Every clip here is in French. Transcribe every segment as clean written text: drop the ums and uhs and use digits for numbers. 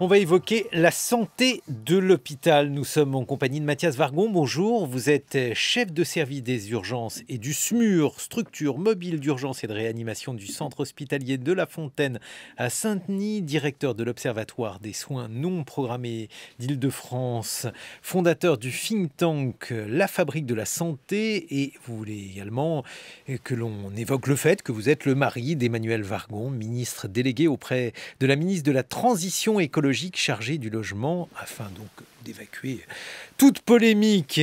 On va évoquer la santé de l'hôpital. Nous sommes en compagnie de Mathias Vargon. Bonjour, vous êtes chef de service des urgences et du SMUR, structure mobile d'urgence et de réanimation du centre hospitalier de La Fontaine à Saint-Denis, directeur de l'Observatoire des soins non programmés d'Île-de-France, fondateur du think tank La Fabrique de la Santé, et vous voulez également que l'on évoque le fait que vous êtes le mari d'Emmanuelle Vargon, ministre délégué auprès de la ministre de la Transition écologique chargée du logement, afin donc d'évacuer toute polémique.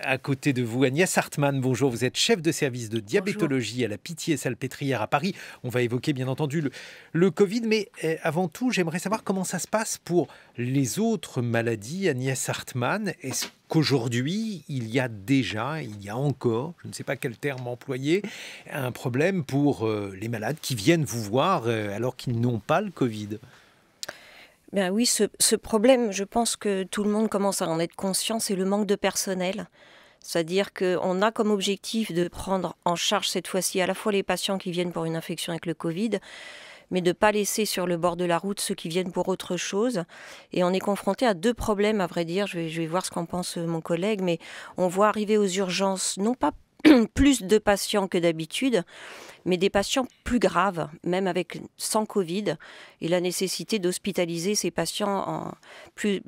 À côté de vous, Agnès Hartmann, bonjour, vous êtes chef de service de diabétologie à la Pitié-Salpêtrière à Paris. On va évoquer bien entendu le Covid, mais avant tout, j'aimerais savoir comment ça se passe pour les autres maladies. Agnès Hartmann, est-ce qu'aujourd'hui, il y a encore, je ne sais pas quel terme employer, un problème pour les malades qui viennent vous voir alors qu'ils n'ont pas le Covid? Bien oui, ce problème, je pense que tout le monde commence à en être conscient, c'est le manque de personnel. C'est-à-dire qu'on a comme objectif de prendre en charge cette fois-ci à la fois les patients qui viennent pour une infection avec le Covid, mais de ne pas laisser sur le bord de la route ceux qui viennent pour autre chose. Et on est confronté à deux problèmes, à vrai dire. Je vais voir ce qu'en pense mon collègue, mais on voit arriver aux urgences, non pas plus de patients que d'habitude, mais des patients plus graves, même sans Covid, et la nécessité d'hospitaliser ces patients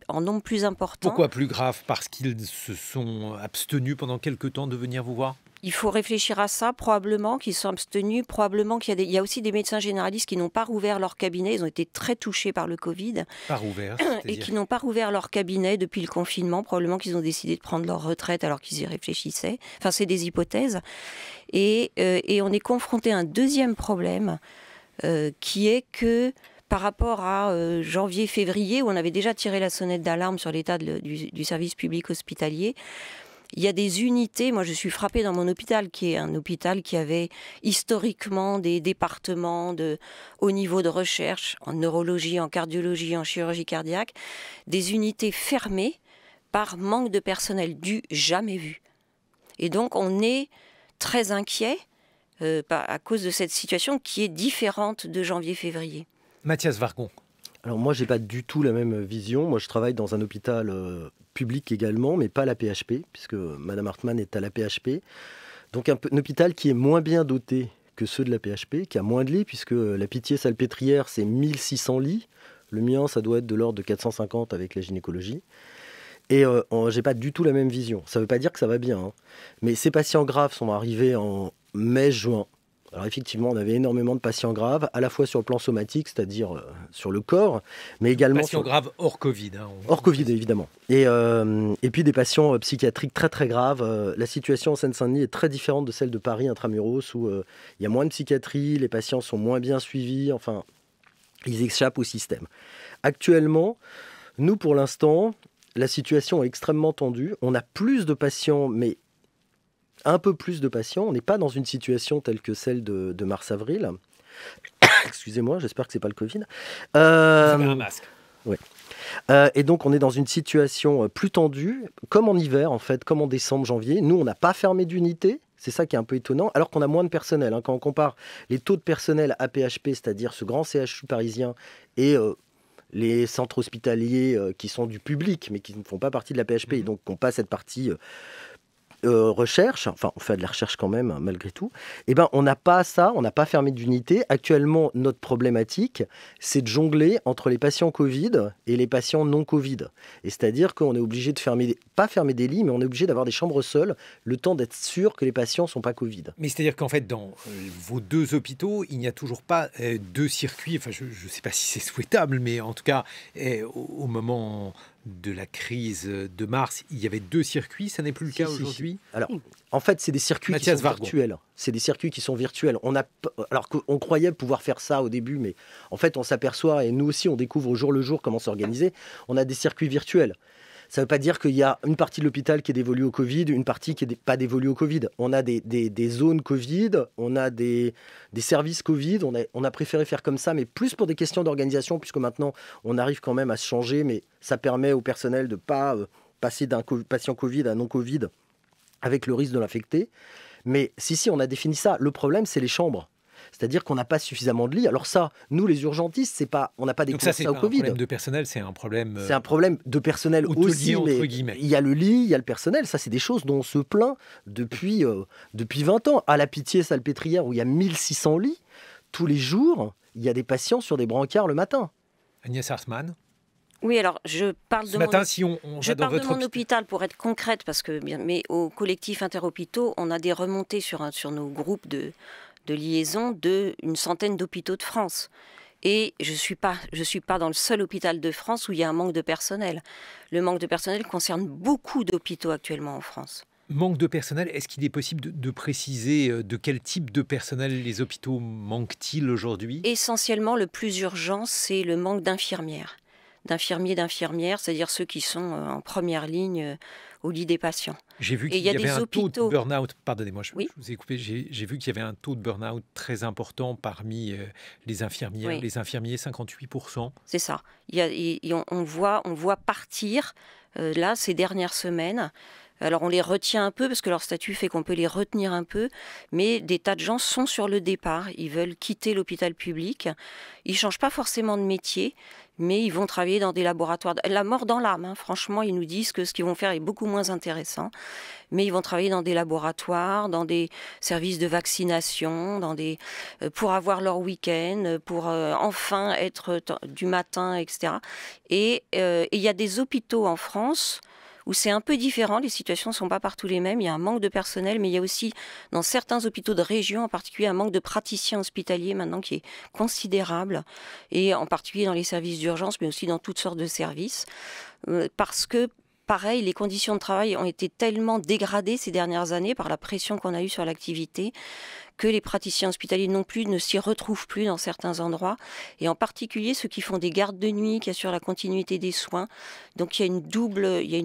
en nombre plus important. Pourquoi plus grave? Parce qu'ils se sont abstenus pendant quelque temps de venir vous voir? Il faut réfléchir à ça, probablement qu'ils sont abstenus, probablement qu'il y a aussi des médecins généralistes qui n'ont pas rouvert leur cabinet, ils ont été très touchés par le Covid. Pas rouvert, et qui n'ont pas rouvert leur cabinet depuis le confinement, probablement qu'ils ont décidé de prendre leur retraite alors qu'ils y réfléchissaient. Enfin, c'est des hypothèses. Et on est confronté à un deuxième problème, qui est que par rapport à janvier-février, où on avait déjà tiré la sonnette d'alarme sur l'état du service public hospitalier, il y a des unités, moi je suis frappée dans mon hôpital, qui est un hôpital qui avait historiquement des départements de haut niveau de recherche, en neurologie, en cardiologie, en chirurgie cardiaque, des unités fermées par manque de personnel du jamais vu. Et donc on est très inquiet à cause de cette situation qui est différente de janvier-février. Mathias Vargon. Alors moi, j'ai pas du tout la même vision. Moi, je travaille dans un hôpital public également, mais pas à la PHP, puisque Madame Hartmann est à la PHP. Donc un hôpital qui est moins bien doté que ceux de la PHP, qui a moins de lits, puisque la Pitié-Salpêtrière, c'est 1600 lits. Le mien, ça doit être de l'ordre de 450 avec la gynécologie. Et j'ai pas du tout la même vision. Ça veut pas dire que ça va bien, hein. Mais ces patients graves sont arrivés en mai-juin. Alors effectivement, on avait énormément de patients graves, à la fois sur le plan somatique, c'est-à-dire sur le corps, mais également patients graves hors Covid. Hors Covid, évidemment. Et puis des patients psychiatriques très très graves. La situation en Seine-Saint-Denis est très différente de celle de Paris intramuros, où il y a moins de psychiatrie, les patients sont moins bien suivis, enfin, ils échappent au système. Actuellement, nous, pour l'instant, la situation est extrêmement tendue. On a plus de patients, mais un peu plus de patients. On n'est pas dans une situation telle que celle de mars-avril. Excusez-moi, j'espère que ce n'est pas le Covid. Vous avez un masque. Oui. Et donc, on est dans une situation plus tendue, comme en hiver, en fait, comme en décembre, janvier. Nous, on n'a pas fermé d'unité. C'est ça qui est un peu étonnant, alors qu'on a moins de personnel. Quand on compare les taux de personnel à PHP, c'est-à-dire ce grand CHU parisien, et les centres hospitaliers qui sont du public, mais qui ne font pas partie de la PHP, et donc qui n'ont pas cette partie recherche, enfin on fait de la recherche quand même malgré tout, eh ben, on n'a pas ça, on n'a pas fermé d'unité. Actuellement, notre problématique, c'est de jongler entre les patients Covid et les patients non Covid. Et c'est-à-dire qu'on est obligé de pas fermer des lits, mais on est obligé d'avoir des chambres seules, le temps d'être sûr que les patients ne sont pas Covid. Mais c'est-à-dire qu'en fait, dans vos deux hôpitaux, il n'y a toujours pas deux circuits, enfin je ne sais pas si c'est souhaitable, mais en tout cas, au moment de la crise de mars, il y avait deux circuits, ça n'est plus le cas aujourd'hui. Alors, en fait, c'est des circuits qui sont virtuels. C'est des circuits qui sont virtuels. Alors qu'on croyait pouvoir faire ça au début, mais en fait, on s'aperçoit, et nous aussi, on découvre au jour le jour comment s'organiser. On a des circuits virtuels. Ça ne veut pas dire qu'il y a une partie de l'hôpital qui est dévolue au Covid, une partie qui n'est pas dévolue au Covid. On a des zones Covid, on a des services Covid. On a préféré faire comme ça, mais plus pour des questions d'organisation, puisque maintenant, on arrive quand même à se changer, mais ça permet au personnel de ne pas passer d'un patient Covid à non-Covid avec le risque de l'infecter. Mais si, on a défini ça. Le problème, c'est les chambres. C'est-à-dire qu'on n'a pas suffisamment de lits. Alors ça, nous les urgentistes, on n'a pas découvert ça au Covid. C'est un problème de personnel, c'est un problème... C'est un problème de personnel aussi, mais il y a le lit, il y a le personnel. Ça, c'est des choses dont on se plaint depuis 20 ans. À la Pitié-Salpêtrière, où il y a 1600 lits, tous les jours, il y a des patients sur des brancards le matin. Agnès Hartmann. Oui, alors je parle de mon hôpital pour être concrète, parce que mais au collectif Interhôpitaux, on a des remontées sur nos groupes de liaison d'une centaine d'hôpitaux de France. Et je suis pas dans le seul hôpital de France où il y a un manque de personnel. Le manque de personnel concerne beaucoup d'hôpitaux actuellement en France. Manque de personnel, est-ce qu'il est possible de préciser de quel type de personnel les hôpitaux manquent-ils aujourd'hui ? Essentiellement, le plus urgent, c'est le manque d'infirmières. D'infirmières, c'est-à-dire ceux qui sont en première ligne au lit des patients. J'ai vu qu'il y avait un taux de burn-out, pardonnez-moi, je vous ai coupé, j'ai vu qu'il y avait un taux de burn-out très important parmi les infirmières, oui. Les infirmiers, 58%. C'est ça, on voit partir, là, ces dernières semaines. Alors on les retient un peu parce que leur statut fait qu'on peut les retenir un peu, mais des tas de gens sont sur le départ, ils veulent quitter l'hôpital public, ils ne changent pas forcément de métier, mais ils vont travailler dans des laboratoires. La mort dans l'âme, hein. Franchement, ils nous disent que ce qu'ils vont faire est beaucoup moins intéressant, mais ils vont travailler dans des laboratoires, dans des services de vaccination, pour avoir leur week-end, pour enfin être du matin, etc. Et il y a des hôpitaux en France où c'est un peu différent, les situations ne sont pas partout les mêmes, il y a un manque de personnel, mais il y a aussi dans certains hôpitaux de région, en particulier un manque de praticiens hospitaliers maintenant qui est considérable, et en particulier dans les services d'urgence, mais aussi dans toutes sortes de services, parce que pareil, les conditions de travail ont été tellement dégradées ces dernières années par la pression qu'on a eue sur l'activité que les praticiens hospitaliers non plus ne s'y retrouvent plus dans certains endroits, et en particulier ceux qui font des gardes de nuit, qui assurent la continuité des soins. Donc il y a une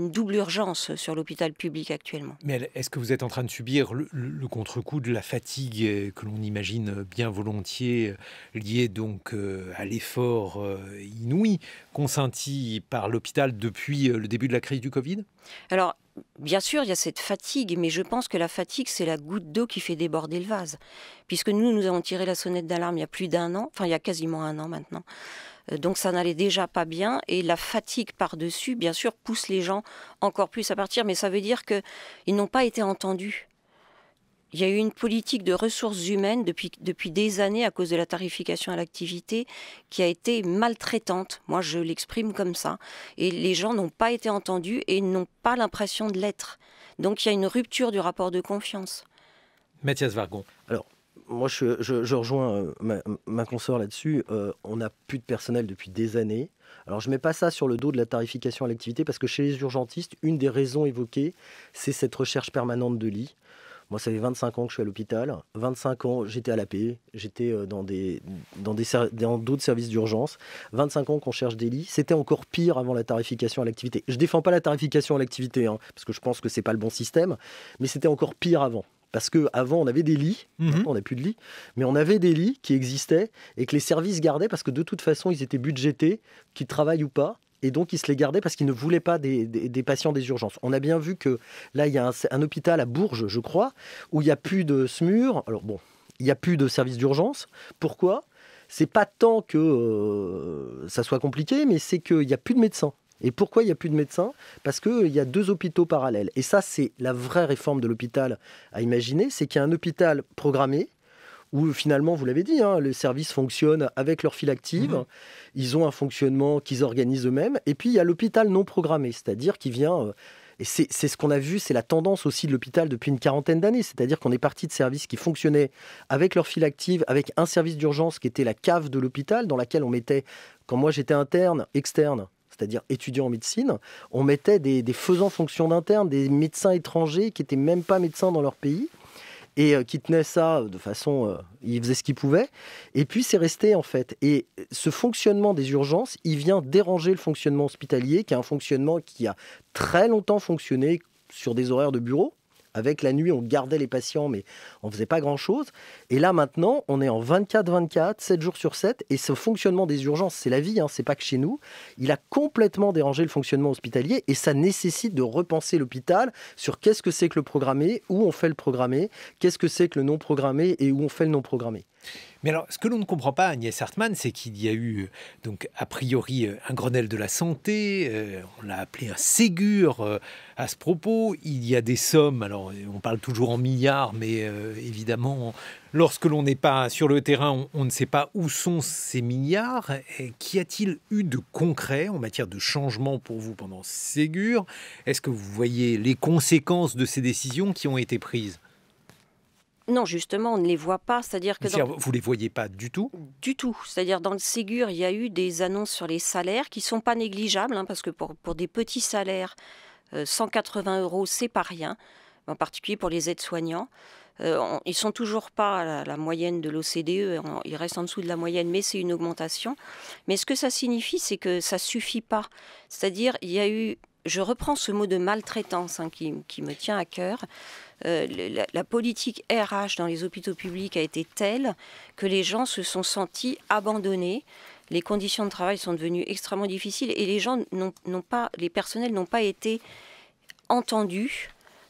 double urgence sur l'hôpital public actuellement. Mais est-ce que vous êtes en train de subir le contre-coup de la fatigue que l'on imagine bien volontiers liée donc à l'effort inouï consenti par l'hôpital depuis le début de la crise du Covid ? Alors, bien sûr, il y a cette fatigue, mais je pense que la fatigue, c'est la goutte d'eau qui fait déborder le vase. Puisque nous avons tiré la sonnette d'alarme il y a plus d'1 an, enfin il y a quasiment 1 an maintenant. Donc ça n'allait déjà pas bien, et la fatigue par-dessus, bien sûr, pousse les gens encore plus à partir, mais ça veut dire qu'ils n'ont pas été entendus. Il y a eu une politique de ressources humaines depuis des années à cause de la tarification à l'activité qui a été maltraitante. Moi, je l'exprime comme ça. Et les gens n'ont pas été entendus et n'ont pas l'impression de l'être. Donc, il y a une rupture du rapport de confiance. Mathias Wargon. Alors, moi, je rejoins ma consoeur là-dessus. On n'a plus de personnel depuis des années. Alors, je ne mets pas ça sur le dos de la tarification à l'activité parce que chez les urgentistes, une des raisons évoquées, c'est cette recherche permanente de lits. Moi, ça fait 25 ans que je suis à l'hôpital. 25 ans, j'étais à l'AP, j'étais dans d'autres services d'urgence. 25 ans qu'on cherche des lits. C'était encore pire avant la tarification à l'activité. Je ne défends pas la tarification à l'activité, parce que je pense que ce n'est pas le bon système, mais c'était encore pire avant. Parce qu'avant, on avait des lits, on n'a plus de lits, mais on avait des lits qui existaient et que les services gardaient parce que de toute façon, ils étaient budgétés, qu'ils travaillent ou pas. Et donc, ils se les gardaient parce qu'ils ne voulaient pas des patients des urgences. On a bien vu que là, il y a un hôpital à Bourges, je crois, où il n'y a plus de SMUR. Alors bon, il n'y a plus de service d'urgence. Pourquoi ? C'est pas tant que ça soit compliqué, mais c'est qu'il n'y a plus de médecins. Et pourquoi il n'y a plus de médecins ? Parce qu'il y a 2 hôpitaux parallèles. Et ça, c'est la vraie réforme de l'hôpital à imaginer. C'est qu'il y a un hôpital programmé, où finalement, vous l'avez dit, les services fonctionnent avec leur file active, ils ont un fonctionnement qu'ils organisent eux-mêmes, et puis il y a l'hôpital non programmé, c'est-à-dire qui vient, et c'est ce qu'on a vu, c'est la tendance aussi de l'hôpital depuis une quarantaine d'années, c'est-à-dire qu'on est parti de services qui fonctionnaient avec leur file active, avec un service d'urgence qui était la cave de l'hôpital, dans laquelle on mettait, quand moi j'étais externe, c'est-à-dire étudiant en médecine, on mettait des faisans fonction d'interne, des médecins étrangers qui n'étaient même pas médecins dans leur pays, et qui tenaient ça de façon... ils faisaient ce qu'ils pouvaient. Et puis, c'est resté, en fait. Et ce fonctionnement des urgences, il vient déranger le fonctionnement hospitalier, qui est un fonctionnement qui a très longtemps fonctionné sur des horaires de bureau. Avec la nuit, on gardait les patients, mais on ne faisait pas grand-chose. Et là, maintenant, on est en 24-24, 7 jours sur 7. Et ce fonctionnement des urgences, c'est la vie, c'est pas que chez nous. Il a complètement dérangé le fonctionnement hospitalier. Et ça nécessite de repenser l'hôpital sur qu'est-ce que c'est que le programmé, où on fait le programmé, qu'est-ce que c'est que le non programmé et où on fait le non programmé. Mais alors, ce que l'on ne comprend pas, Agnès Hartmann, c'est qu'il y a eu, donc, a priori, un Grenelle de la santé, on l'a appelé un Ségur à ce propos. Il y a des sommes, alors on parle toujours en milliards, mais évidemment, lorsque l'on n'est pas sur le terrain, on ne sait pas où sont ces milliards. Qu'y a-t-il eu de concret en matière de changement pour vous pendant Ségur? Est-ce que vous voyez les conséquences de ces décisions qui ont été prises? Non, justement, on ne les voit pas. C'est-à-dire que vous ne les voyez pas du tout? Du tout. C'est-à-dire dans le Ségur, il y a eu des annonces sur les salaires qui ne sont pas négligeables, parce que pour des petits salaires, 180 €, c'est pas rien, en particulier pour les aides-soignants. Ils sont toujours pas à la moyenne de l'OCDE, ils restent en dessous de la moyenne, mais c'est une augmentation. Mais ce que ça signifie, c'est que ça suffit pas. C'est-à-dire, il y a eu, je reprends ce mot de maltraitance qui me tient à cœur. La politique RH dans les hôpitaux publics a été telle que les gens se sont sentis abandonnés. Les conditions de travail sont devenues extrêmement difficiles et les personnels n'ont pas été entendus.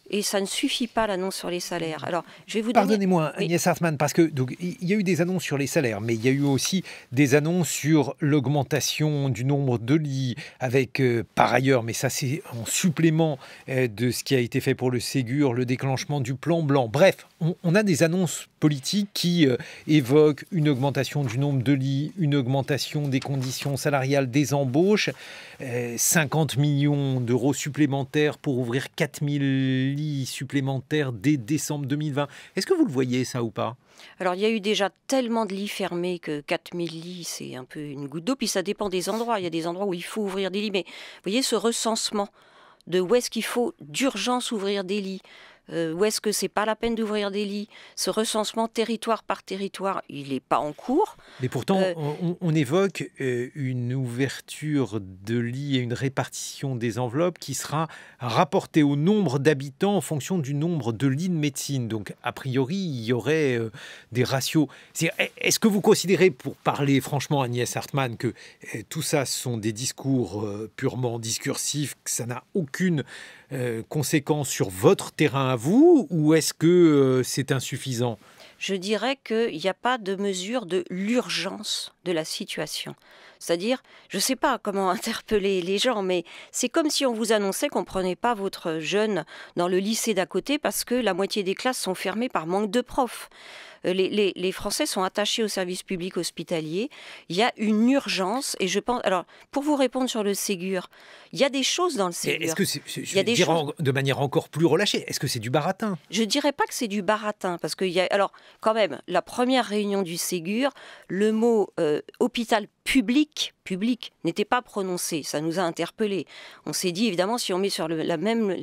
Et ça ne suffit pas, l'annonce sur les salaires. Alors, je vais vous donner... Pardonnez-moi, Agnès Hartmann, parce que donc, il y a eu des annonces sur les salaires, mais il y a eu aussi des annonces sur l'augmentation du nombre de lits, avec, par ailleurs, mais ça c'est en supplément de ce qui a été fait pour le Ségur, le déclenchement du plan blanc. Bref, on a des annonces politiques qui évoquent une augmentation du nombre de lits, une augmentation des conditions salariales des embauches, 50 millions d'euros supplémentaires pour ouvrir 4000 lits supplémentaires dès décembre 2020. Est-ce que vous le voyez, ça, ou pas? Alors, il y a eu déjà tellement de lits fermés que 4000 lits, c'est un peu une goutte d'eau. Puis ça dépend des endroits. Il y a des endroits où il faut ouvrir des lits. Mais vous voyez, ce recensement de où est-ce qu'il faut d'urgence ouvrir des lits, où est-ce que c'est pas la peine d'ouvrir des lits, ce recensement territoire par territoire, il n'est pas en cours. Mais pourtant, on évoque une ouverture de lits et une répartition des enveloppes qui sera rapportée au nombre d'habitants en fonction du nombre de lits de médecine. Donc, a priori, il y aurait des ratios. Est-ce que vous considérez, pour parler franchement, Agnès Hartmann, que tout ça sont des discours purement discursifs, que ça n'a aucune conséquence sur votre terrain à vous, ou est-ce que c'est insuffisant? Je dirais qu'il n'y a pas de mesure de l'urgence de la situation. C'est-à-dire, je ne sais pas comment interpeller les gens, mais c'est comme si on vous annonçait qu'on ne prenait pas votre jeune dans le lycée d'à côté parce que la moitié des classes sont fermées par manque de profs. Les Français sont attachés au service public hospitalier. Il y a une urgence et je pense... Alors, pour vous répondre sur le Ségur, il y a des choses dans le Ségur. Est-ce que de manière encore plus relâchée, est-ce que c'est du baratin? Je ne dirais pas que c'est du baratin, parce qu'il y a... Alors, quand même, la première réunion du Ségur, le mot hôpital public n'était pas prononcé. Ça nous a interpellés. On s'est dit, évidemment, si on met sur la même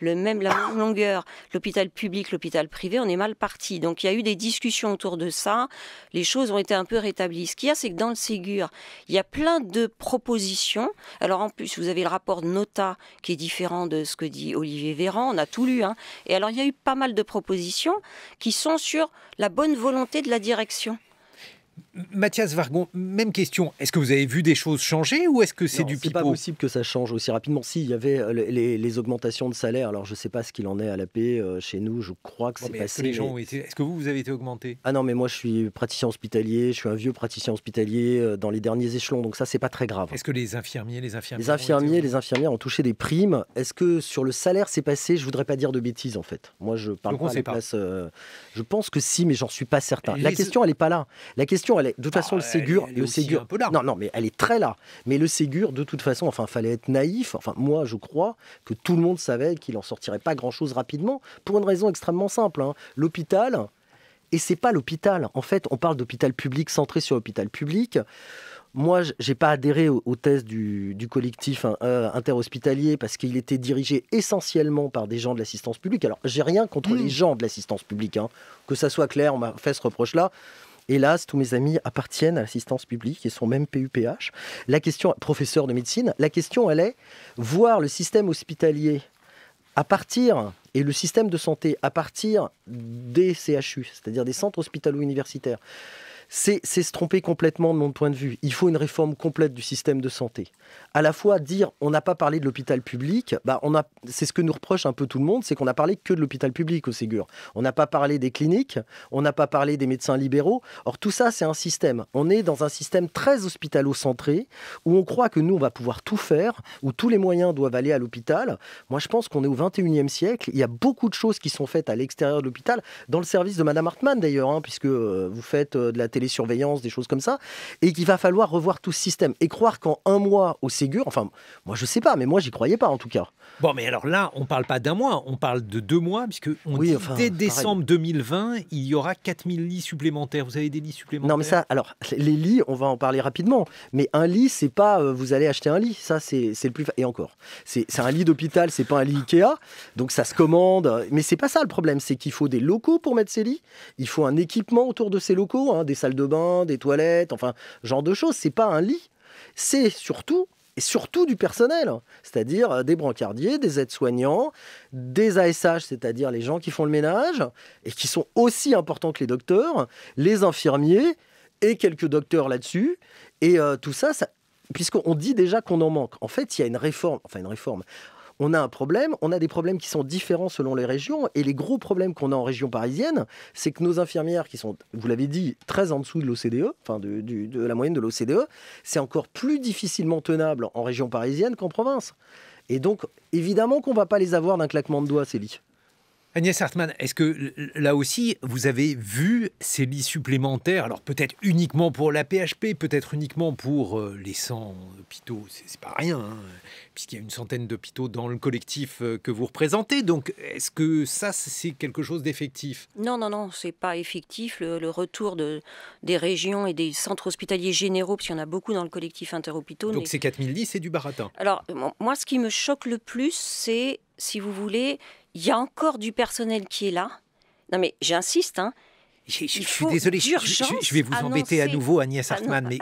longueur l'hôpital public, l'hôpital privé, on est mal parti. Donc, il y a eu des discussions autour de ça. Les choses ont été un peu rétablies. Ce qu'il y a, c'est que dans le Ségur, il y a plein de propositions. Alors, en plus, vous avez le rapport de Nota, qui est différent de ce que dit Olivier Véran. On a tout lu. Et alors, il y a eu pas mal de propositions qui sont sur la bonne volonté de la direction. Mathias Wargon, même question. Est-ce que vous avez vu des choses changer ou est-ce que c'est du pipeau? C'est pas possible que ça change aussi rapidement. Si, il y avait les augmentations de salaire. Alors, je ne sais pas ce qu'il en est à l'AP. Chez nous, je crois que c'est passé. Est-ce que vous avez été augmenté? Ah non, mais moi, je suis praticien hospitalier. Je suis un vieux praticien hospitalier dans les derniers échelons. Donc ça, c'est pas très grave. Est-ce que les infirmières ont touché des primes? Est-ce que sur le salaire, c'est passé? Je voudrais pas dire de bêtises, en fait. Moi, je parle pas à la place. Je pense que si, mais j'en suis pas certain. La question, elle est pas là. La question, elle est... De toute façon, le Ségur... un peu là. Non, mais elle est très là. Mais le Ségur, de toute façon, fallait être naïf. Moi, je crois que tout le monde savait qu'il n'en sortirait pas grand-chose rapidement, pour une raison extrêmement simple. L'hôpital, et c'est pas l'hôpital. En fait, on parle d'hôpital public, centré sur l'hôpital public. Moi, je n'ai pas adhéré aux thèses du collectif interhospitalier parce qu'il était dirigé essentiellement par des gens de l'assistance publique. Alors, j'ai rien contre les gens de l'assistance publique. Que ça soit clair, on m'a fait ce reproche-là. Hélas, tous mes amis appartiennent à l'assistance publique et sont même PUPH. La question, professeur de médecine, la question, elle est voir le système hospitalier à partir, et le système de santé à partir des CHU, c'est-à-dire des centres hospitalo-universitaires. c'est se tromper complètement de mon point de vue. Il faut une réforme complète du système de santé. À la fois dire on n'a pas parlé de l'hôpital public, c'est ce que nous reproche un peu tout le monde, c'est qu'on n'a parlé que de l'hôpital public au Ségur. On n'a pas parlé des cliniques, on n'a pas parlé des médecins libéraux. Or tout ça c'est un système. On est dans un système très hospitalo-centré où on croit que nous on va pouvoir tout faire, où tous les moyens doivent aller à l'hôpital. Moi je pense qu'on est au 21e siècle. Il y a beaucoup de choses qui sont faites à l'extérieur de l'hôpital, dans le service de Madame Hartmann d'ailleurs, puisque vous faites de la télésurveillance, des choses comme ça, et qu'il va falloir revoir tout ce système. Et croire qu'en un mois au Ségur, enfin, moi je sais pas, mais moi j'y croyais pas en tout cas. Bon, mais alors là, on parle pas d'un mois, on parle de 2 mois, puisque dès décembre 2020, il y aura 4000 lits supplémentaires. Vous avez des lits supplémentaires? Non, mais ça, alors, les lits, on va en parler rapidement, mais un lit, c'est pas vous allez acheter un lit, ça c'est le plus... Et encore, c'est un lit d'hôpital, c'est pas un lit Ikea, donc ça se commande, mais c'est pas ça le problème, c'est qu'il faut des locaux pour mettre ces lits, il faut un équipement autour de ces locaux, des salles de bain, des toilettes, enfin, genre de choses, c'est pas un lit, c'est surtout du personnel, c'est-à-dire des brancardiers, des aides-soignants, des ASH, c'est-à-dire les gens qui font le ménage, et qui sont aussi importants que les docteurs, les infirmiers, et quelques docteurs là-dessus, et tout ça, puisqu'on dit déjà qu'on en manque. En fait, il y a une réforme, on a un problème, on a des problèmes qui sont différents selon les régions, et les gros problèmes qu'on a en région parisienne, c'est que nos infirmières qui sont, vous l'avez dit, très en dessous de l'OCDE, enfin de la moyenne de l'OCDE, c'est encore plus difficilement tenable en région parisienne qu'en province. Et donc, évidemment qu'on ne va pas les avoir d'un claquement de doigts, ces lits. Agnès Hartmann, est-ce que là aussi, vous avez vu ces lits supplémentaires, alors peut-être uniquement pour la PHP, peut-être uniquement pour les 100 hôpitaux, c'est pas rien, puisqu'il y a une centaine d'hôpitaux dans le collectif que vous représentez, donc est-ce que ça, c'est quelque chose d'effectif? Non, c'est pas effectif. Le retour des régions et des centres hospitaliers généraux, parce qu'il y en a beaucoup dans le collectif interhôpitaux. Donc ces 4000 lits, c'est du baratin? Alors, moi, ce qui me choque le plus, c'est, si vous voulez... Il y a encore du personnel qui est là. Non mais j'insiste, Je suis désolé, je vais vous embêter à nouveau, Agnès Hartmann, mais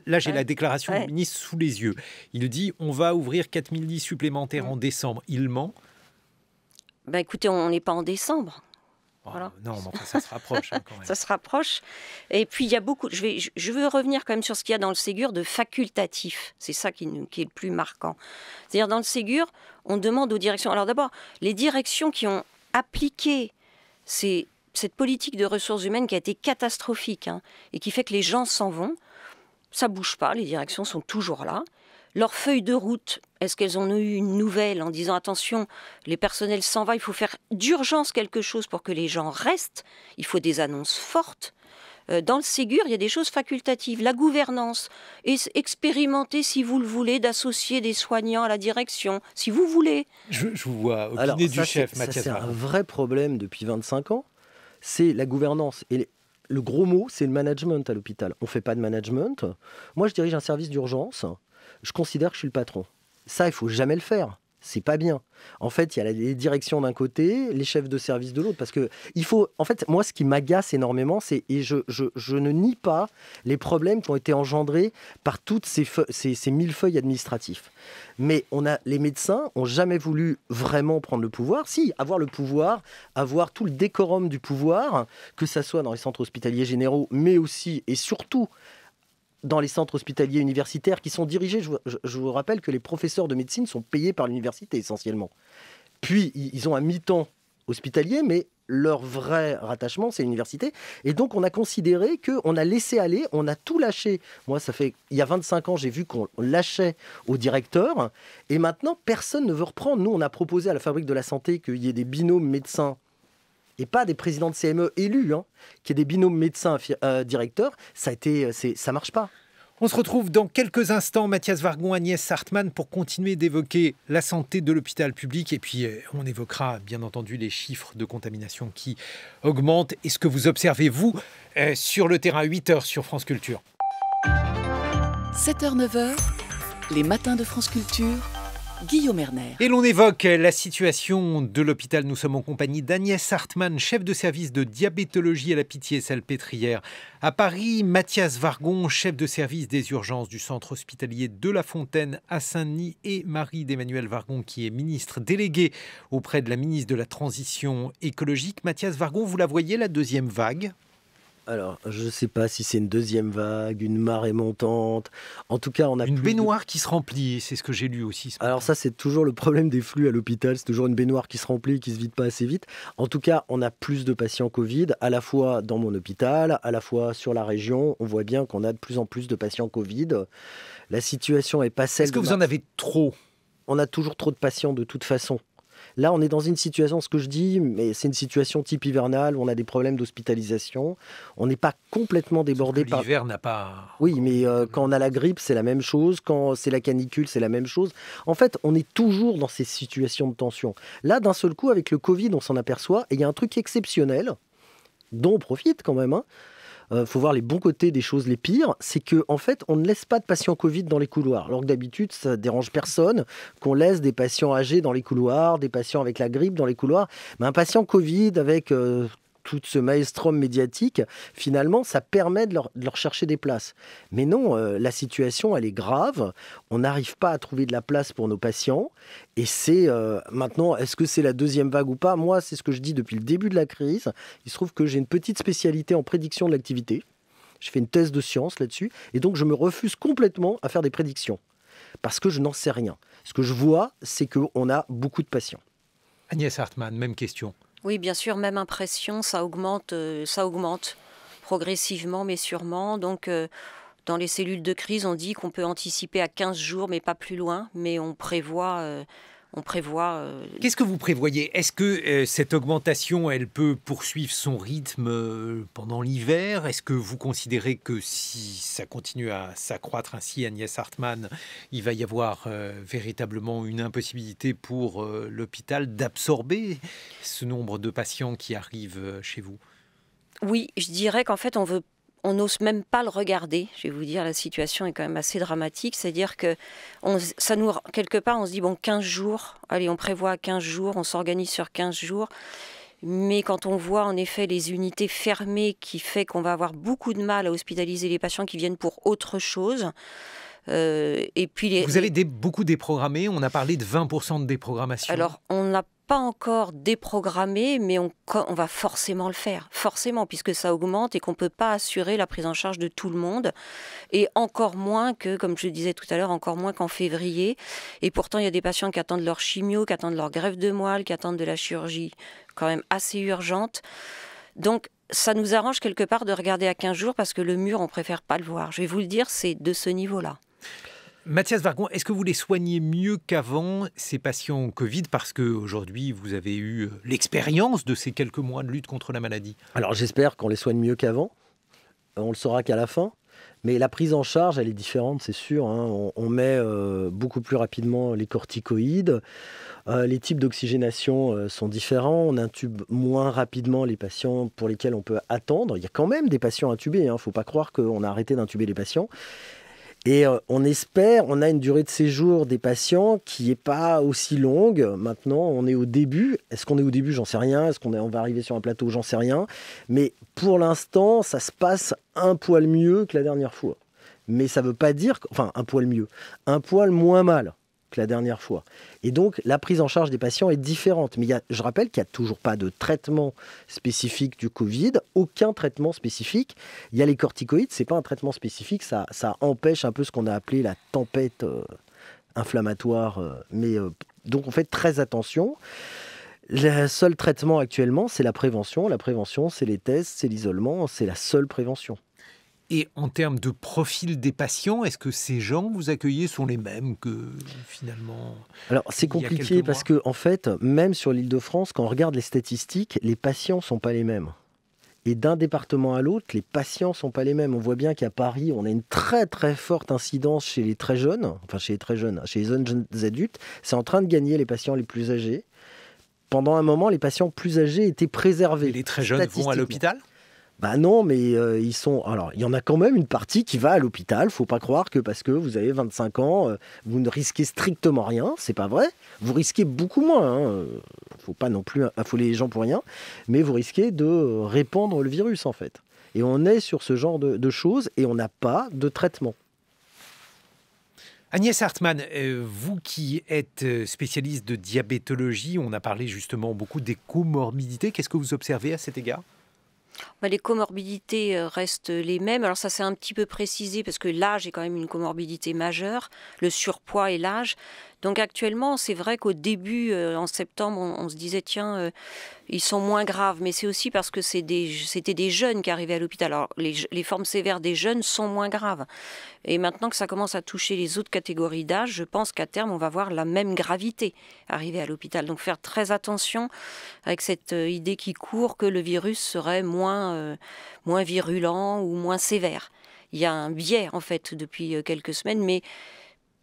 là j'ai la déclaration du ministre sous les yeux. Il dit on va ouvrir 4000 lits supplémentaires en décembre. Il ment? Écoutez, on n'est pas en décembre. Voilà. Non, mais enfin, ça se rapproche quand même. Ça se rapproche. Et puis il y a beaucoup. Je veux revenir quand même sur ce qu'il y a dans le Ségur de facultatif. C'est ça qui est le plus marquant. C'est-à-dire dans le Ségur, on demande aux directions. Alors d'abord, les directions qui ont appliqué cette politique de ressources humaines qui a été catastrophique et qui fait que les gens s'en vont, ça bouge pas. Les directions sont toujours là. Leur feuille de route, est-ce qu'elles en ont eu une nouvelle en disant attention, les personnels s'en vont, il faut faire d'urgence quelque chose pour que les gens restent, il faut des annonces fortes. Dans le Ségur, il y a des choses facultatives, la gouvernance, et expérimenter si vous le voulez, d'associer des soignants à la direction, si vous voulez. Je vous vois opiner du chef, Mathias. C'est un vrai problème depuis 25 ans, c'est la gouvernance. Et le gros mot, c'est le management à l'hôpital. On ne fait pas de management. Moi, je dirige un service d'urgence. Je considère que je suis le patron. Ça, il ne faut jamais le faire. C'est pas bien. En fait, il y a les directions d'un côté, les chefs de service de l'autre. Parce que il faut. En fait, moi, ce qui m'agace énormément, c'est, et je ne nie pas les problèmes qui ont été engendrés par toutes ces millefeuilles administratifs. Mais les médecins n'ont jamais voulu vraiment prendre le pouvoir. Si, avoir le pouvoir, avoir tout le décorum du pouvoir, que ça soit dans les centres hospitaliers généraux, mais aussi et surtout dans les centres hospitaliers universitaires qui sont dirigés, je vous rappelle que les professeurs de médecine sont payés par l'université essentiellement. Puis, ils ont un mi-temps hospitalier, mais leur vrai rattachement, c'est l'université. Et donc, on a considéré qu'on a laissé aller, on a tout lâché. Moi, il y a 25 ans, j'ai vu qu'on lâchait au directeur. Et maintenant, personne ne veut reprendre. Nous, on a proposé à la Fabrique de la Santé qu'il y ait des binômes médecins et pas des présidents de CME élus, qui est des binômes médecins-directeurs, ça marche pas. On se retrouve dans quelques instants, Mathias Wargon, Agnès Hartmann, pour continuer d'évoquer la santé de l'hôpital public. Et puis, on évoquera, bien entendu, les chiffres de contamination qui augmentent. Et ce que vous observez, vous, sur le terrain, 8h sur France Culture. 7h, 9h, les matins de France Culture. Guillaume Erner. Et l'on évoque la situation de l'hôpital. Nous sommes en compagnie d'Agnès Hartmann, chef de service de diabétologie à la Pitié-Salpêtrière. À Paris, Mathias Wargon, chef de service des urgences du centre hospitalier de La Fontaine à Saint-Denis, et Marie-Emmanuelle Wargon, qui est ministre déléguée auprès de la ministre de la Transition écologique. Mathias Wargon, vous la voyez, la deuxième vague? Alors, je ne sais pas si c'est une deuxième vague, une marée montante. En tout cas, on a Une plus baignoire qui se remplit, c'est ce que j'ai lu aussi. Alors ça, c'est toujours le problème des flux à l'hôpital. C'est toujours une baignoire qui se remplit, qui se vide pas assez vite. En tout cas, on a plus de patients Covid, à la fois dans mon hôpital, à la fois sur la région. On voit bien qu'on a de plus en plus de patients Covid. La situation n'est pas celle Est-ce que vous en avez trop? On a toujours trop de patients de toute façon. Là, on est dans une situation, ce que je dis, mais c'est une situation type hivernale où on a des problèmes d'hospitalisation. On n'est pas complètement débordé par... L'hiver n'a pas... Oui, mais quand on a la grippe, c'est la même chose. Quand c'est la canicule, c'est la même chose. En fait, on est toujours dans ces situations de tension. Là, d'un seul coup, avec le Covid, on s'en aperçoit. Et il y a un truc exceptionnel, dont on profite quand même. Faut voir les bons côtés des choses, les pires, c'est que en fait, on ne laisse pas de patients Covid dans les couloirs. Alors que d'habitude, ça dérange personne qu'on laisse des patients âgés dans les couloirs, des patients avec la grippe dans les couloirs. Mais un patient Covid avec tout ce maelstrom médiatique, finalement, ça permet de leur chercher des places. Mais non, la situation, elle est grave. On n'arrive pas à trouver de la place pour nos patients. Et c'est maintenant, est-ce que c'est la deuxième vague ou pas? Moi, c'est ce que je dis depuis le début de la crise. Il se trouve que j'ai une petite spécialité en prédiction de l'activité. Je fais une thèse de science là-dessus. Et donc, je me refuse complètement à faire des prédictions. Parce que je n'en sais rien. Ce que je vois, c'est qu'on a beaucoup de patients. Agnès Hartmann, même question. Oui, bien sûr, même impression, ça augmente progressivement, mais sûrement. Donc, dans les cellules de crise, on dit qu'on peut anticiper à 15 jours, mais pas plus loin. Mais on prévoit... Qu'est-ce que vous prévoyez? Est-ce que cette augmentation, elle peut poursuivre son rythme pendant l'hiver? Est-ce que vous considérez que si ça continue à s'accroître ainsi, Agnès Hartmann, il va y avoir véritablement une impossibilité pour l'hôpital d'absorber ce nombre de patients qui arrivent chez vous? Oui, je dirais qu'en fait, on n'ose même pas le regarder. Je vais vous dire, la situation est quand même assez dramatique. C'est-à-dire que quelque part, on se dit, bon, 15 jours, allez, on prévoit 15 jours, on s'organise sur 15 jours. Mais quand on voit en effet les unités fermées qui fait qu'on va avoir beaucoup de mal à hospitaliser les patients qui viennent pour autre chose, et puis vous avez beaucoup déprogrammé, on a parlé de 20% de déprogrammation. Alors, on n'a pas encore déprogrammé, mais on va forcément le faire. Forcément, puisque ça augmente et qu'on ne peut pas assurer la prise en charge de tout le monde. Et encore moins que, comme je disais tout à l'heure, encore moins qu'en février. Et pourtant, il y a des patients qui attendent leur chimio, qui attendent leur greffe de moelle, qui attendent de la chirurgie quand même assez urgente. Donc, ça nous arrange quelque part de regarder à 15 jours parce que le mur, on préfère pas le voir. Je vais vous le dire, c'est de ce niveau-là. Mathias Wargon, est-ce que vous les soignez mieux qu'avant, ces patients Covid, parce qu'aujourd'hui, vous avez eu l'expérience de ces quelques mois de lutte contre la maladie? Alors j'espère qu'on les soigne mieux qu'avant. On le saura qu'à la fin. Mais la prise en charge, elle est différente, c'est sûr. On met beaucoup plus rapidement les corticoïdes. Les types d'oxygénation sont différents. On intube moins rapidement les patients pour lesquels on peut attendre. Il y a quand même des patients intubés. Il ne faut pas croire qu'on a arrêté d'intuber les patients. Et on a une durée de séjour des patients qui n'est pas aussi longue. Maintenant, on est au début. Est-ce qu'on est au début? J'en sais rien. Est-ce qu'on va arriver sur un plateau? J'en sais rien. Mais pour l'instant, ça se passe un poil mieux que la dernière fois. Mais ça ne veut pas dire... Enfin, un poil mieux. Un poil moins mal que la dernière fois. Et donc, la prise en charge des patients est différente. Mais je rappelle qu'il n'y a toujours pas de traitement spécifique du Covid, aucun traitement spécifique. Il y a les corticoïdes, ce n'est pas un traitement spécifique, ça empêche un peu ce qu'on a appelé la tempête inflammatoire. Donc, on fait très attention. Le seul traitement actuellement, c'est la prévention. La prévention, c'est les tests, c'est l'isolement, c'est la seule prévention. Et en termes de profil des patients, est-ce que ces gens que vous accueillez sont les mêmes que finalement? Alors c'est compliqué parce que en fait, même sur l'Île-de-France, quand on regarde les statistiques, les patients sont pas les mêmes. Et d'un département à l'autre, les patients sont pas les mêmes. On voit bien qu'à Paris, on a une très très forte incidence chez les très jeunes, chez les jeunes adultes. C'est en train de gagner les patients les plus âgés. Pendant un moment, les patients plus âgés étaient préservés. Et les très jeunes vont à l'hôpital? Bah non, mais ils sont... Alors, il y en a quand même une partie qui va à l'hôpital. Faut pas croire que parce que vous avez 25 ans, vous ne risquez strictement rien. C'est pas vrai. Vous risquez beaucoup moins. Faut pas non plus affoler les gens pour rien. Mais vous risquez de répandre le virus, en fait. Et on est sur ce genre de choses et on n'a pas de traitement. Agnès Hartmann, vous qui êtes spécialiste de diabétologie, on a parlé justement beaucoup des comorbidités. Qu'est-ce que vous observez à cet égard ? Les comorbidités restent les mêmes. Alors ça, c'est un petit peu précisé parce que l'âge est quand même une comorbidité majeure, le surpoids et l'âge. Donc actuellement, c'est vrai qu'au début, en septembre, on se disait, tiens, ils sont moins graves. Mais c'est aussi parce que c'était des jeunes qui arrivaient à l'hôpital. Alors les formes sévères des jeunes sont moins graves. Et maintenant que ça commence à toucher les autres catégories d'âge, je pense qu'à terme, on va voir la même gravité arriver à l'hôpital. Donc faire très attention avec cette idée qui court que le virus serait moins virulent ou moins sévère. Il y a un biais, en fait, depuis quelques semaines, mais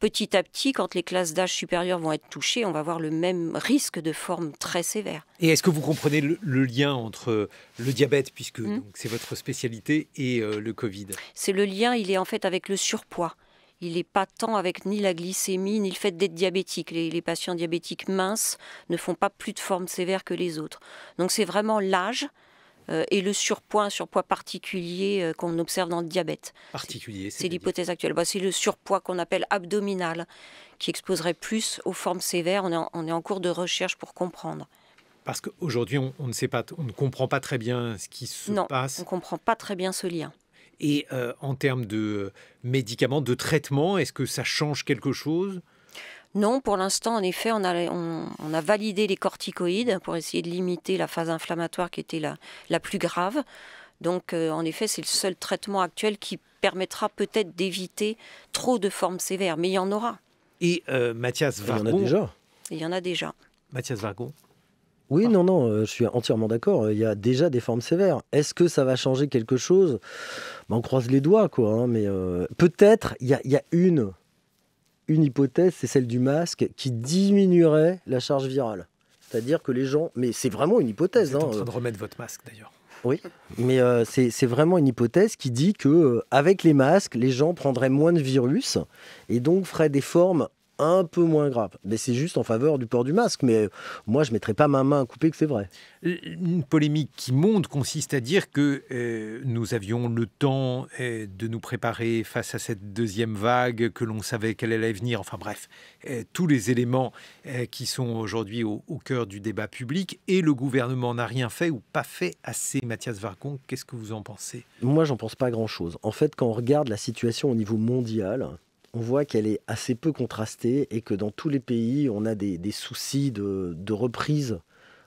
petit à petit, quand les classes d'âge supérieures vont être touchées, on va avoir le même risque de forme très sévère. Et est-ce que vous comprenez le lien entre le diabète, puisque donc, c'est votre spécialité, et le Covid? C'est le lien, il est en fait avec le surpoids. Il n'est pas tant avec ni la glycémie, ni le fait d'être diabétique. Les patients diabétiques minces ne font pas plus de forme sévère que les autres. Donc c'est vraiment l'âge et le surpoids, un surpoids particulier qu'on observe dans le diabète. Particulier, c'est l'hypothèse actuelle. C'est le surpoids qu'on appelle abdominal, qui exposerait plus aux formes sévères. On est en cours de recherche pour comprendre. Parce qu'aujourd'hui, on ne sait pas, on ne comprend pas très bien ce qui se passe. Non, on ne comprend pas très bien ce lien. Et en termes de médicaments, de traitement, est-ce que ça change quelque chose ? Non, pour l'instant, en effet, on a validé les corticoïdes pour essayer de limiter la phase inflammatoire qui était la plus grave. Donc, en effet, c'est le seul traitement actuel qui permettra peut-être d'éviter trop de formes sévères. Mais il y en aura. Et Mathias Wargon... Il y en a déjà. Il y en a déjà. Mathias Wargon. Oui, non, je suis entièrement d'accord. Il y a déjà des formes sévères. Est-ce que ça va changer quelque chose ? On croise les doigts, quoi. Hein, mais peut-être, il y a une hypothèse, c'est celle du masque, qui diminuerait la charge virale. C'est-à-dire que les gens... Mais c'est vraiment une hypothèse. Vous êtes en train de remettre votre masque, d'ailleurs. Oui, mais c'est vraiment une hypothèse qui dit qu'avec les masques, les gens prendraient moins de virus et donc feraient des formes un peu moins grave. Mais c'est juste en faveur du port du masque. Mais moi, je ne mettrais pas ma main à couper que c'est vrai. Une polémique qui monte consiste à dire que nous avions le temps de nous préparer face à cette deuxième vague, que l'on savait qu'elle allait venir. Enfin bref, tous les éléments qui sont aujourd'hui au cœur du débat public. Et le gouvernement n'a rien fait ou pas fait assez. Mathias Wargon, qu'est-ce que vous en pensez ? Moi, j'en pense pas grand-chose. En fait, quand on regarde la situation au niveau mondial... on voit qu'elle est assez peu contrastée et que dans tous les pays, on a des soucis de reprise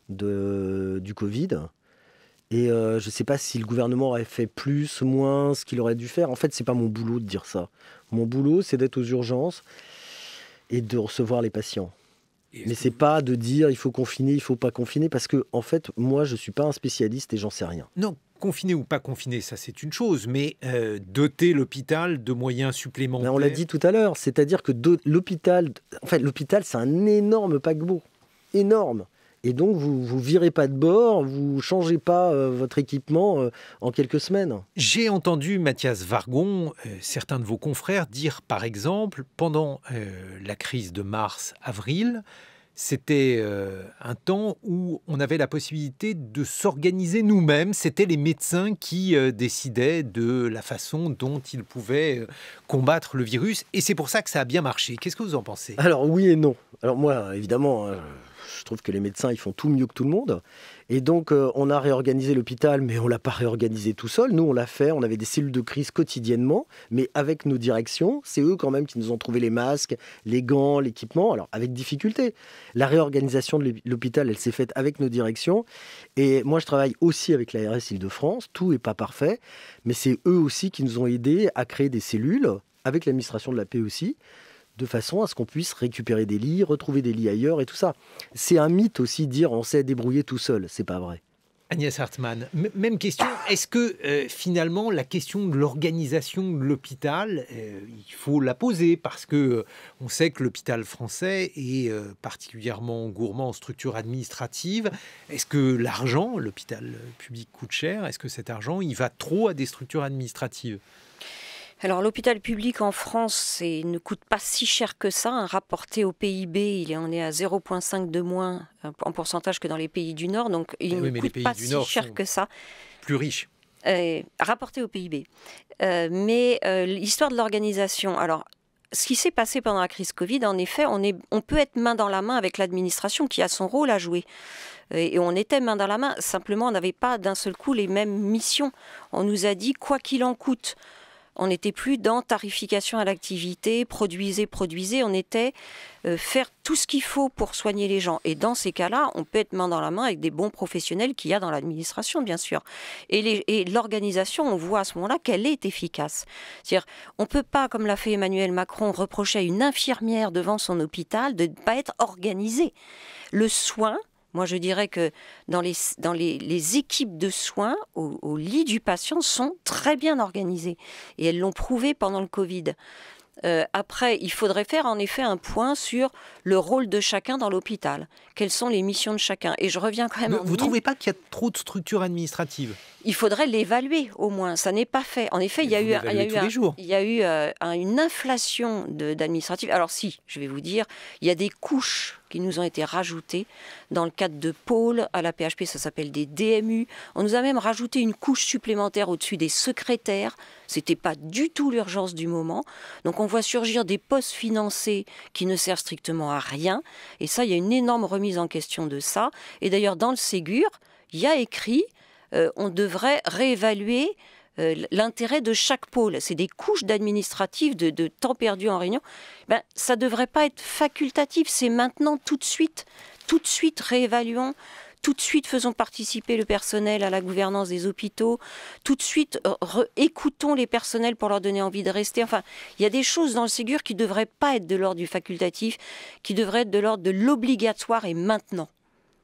du Covid. Et je ne sais pas si le gouvernement aurait fait plus, moins, ce qu'il aurait dû faire. En fait, ce n'est pas mon boulot de dire ça. Mon boulot, c'est d'être aux urgences et de recevoir les patients. Mais ce n'est pas de dire il faut confiner, il ne faut pas confiner, parce que, en fait, moi, je ne suis pas un spécialiste et j'en sais rien. Non. Confiner ou pas confiner, ça c'est une chose, mais doter l'hôpital de moyens supplémentaires... Mais on l'a dit tout à l'heure, c'est-à-dire que l'hôpital, c'est un énorme paquebot, énorme. Et donc vous virez pas de bord, vous changez pas votre équipement en quelques semaines. J'ai entendu Mathias Wargon, certains de vos confrères, dire par exemple, pendant la crise de mars-avril, c'était un temps où on avait la possibilité de s'organiser nous-mêmes. C'était les médecins qui décidaient de la façon dont ils pouvaient combattre le virus. Et c'est pour ça que ça a bien marché. Qu'est-ce que vous en pensez ? Alors oui et non. Alors moi, évidemment, je trouve que les médecins, ils font tout mieux que tout le monde. Et donc, on a réorganisé l'hôpital, mais on ne l'a pas réorganisé tout seul. Nous, on l'a fait. On avait des cellules de crise quotidiennement, mais avec nos directions. C'est eux quand même qui nous ont trouvé les masques, les gants, l'équipement. Alors, avec difficulté. La réorganisation de l'hôpital, elle s'est faite avec nos directions. Et moi, je travaille aussi avec l'ARS Île-de-France. Tout n'est pas parfait, mais c'est eux aussi qui nous ont aidés à créer des cellules, avec l'administration de la paix aussi, de façon à ce qu'on puisse récupérer des lits, retrouver des lits ailleurs et tout ça. C'est un mythe aussi de dire on s'est débrouillé tout seul, c'est pas vrai. Agnès Hartmann, même question. Est-ce que finalement la question de l'organisation de l'hôpital, il faut la poser parce que on sait que l'hôpital français est particulièrement gourmand en structure administrative. Est-ce que l'argent, l'hôpital public coûte cher ? Est-ce que cet argent, il va trop à des structures administratives ? Alors l'hôpital public en France ne coûte pas si cher que ça. Rapporté au PIB, on est à 0,5 de moins en pourcentage que dans les pays du Nord. Donc il ne coûte pas si cher que ça. Plus riches. Rapporté au PIB. Mais l'histoire de l'organisation, alors ce qui s'est passé pendant la crise Covid, en effet, on peut être main dans la main avec l'administration qui a son rôle à jouer. Et on était main dans la main, simplement on n'avait pas d'un seul coup les mêmes missions. On nous a dit quoi qu'il en coûte. On n'était plus dans tarification à l'activité, produisez, on était faire tout ce qu'il faut pour soigner les gens. Et dans ces cas-là, on peut être main dans la main avec des bons professionnels qu'il y a dans l'administration, bien sûr. Et l'organisation, on voit à ce moment-là qu'elle est efficace. C'est-à-dire, on ne peut pas, comme l'a fait Emmanuel Macron, reprocher à une infirmière devant son hôpital de ne pas être organisée. Le soin... Moi, je dirais que dans les équipes de soins, au lit du patient, sont très bien organisées. Et elles l'ont prouvé pendant le Covid. Après, il faudrait faire en effet un point sur le rôle de chacun dans l'hôpital. Quelles sont les missions de chacun? Et je reviens quand même... Vous ne trouvez pas qu'il y a trop de structures administratives? Il faudrait l'évaluer au moins, ça n'est pas fait. En effet, il y a eu une inflation d'administratifs. Alors si, je vais vous dire, il y a des couches qui nous ont été rajoutées dans le cadre de pôles à la PHP, ça s'appelle des DMU. On nous a même rajouté une couche supplémentaire au-dessus des secrétaires. C'était pas du tout l'urgence du moment. Donc on voit surgir des postes financés qui ne servent strictement à rien. Et ça, il y a une énorme remise en question de ça. Et d'ailleurs, dans le Ségur, il y a écrit... on devrait réévaluer l'intérêt de chaque pôle. C'est des couches d'administratifs, de temps perdu en réunion. Ça ne devrait pas être facultatif. C'est maintenant, tout de suite, réévaluons. Tout de suite, faisons participer le personnel à la gouvernance des hôpitaux. Tout de suite, écoutons les personnels pour leur donner envie de rester. Enfin, il y a des choses dans le Ségur qui ne devraient pas être de l'ordre du facultatif, qui devraient être de l'ordre de l'obligatoire et maintenant.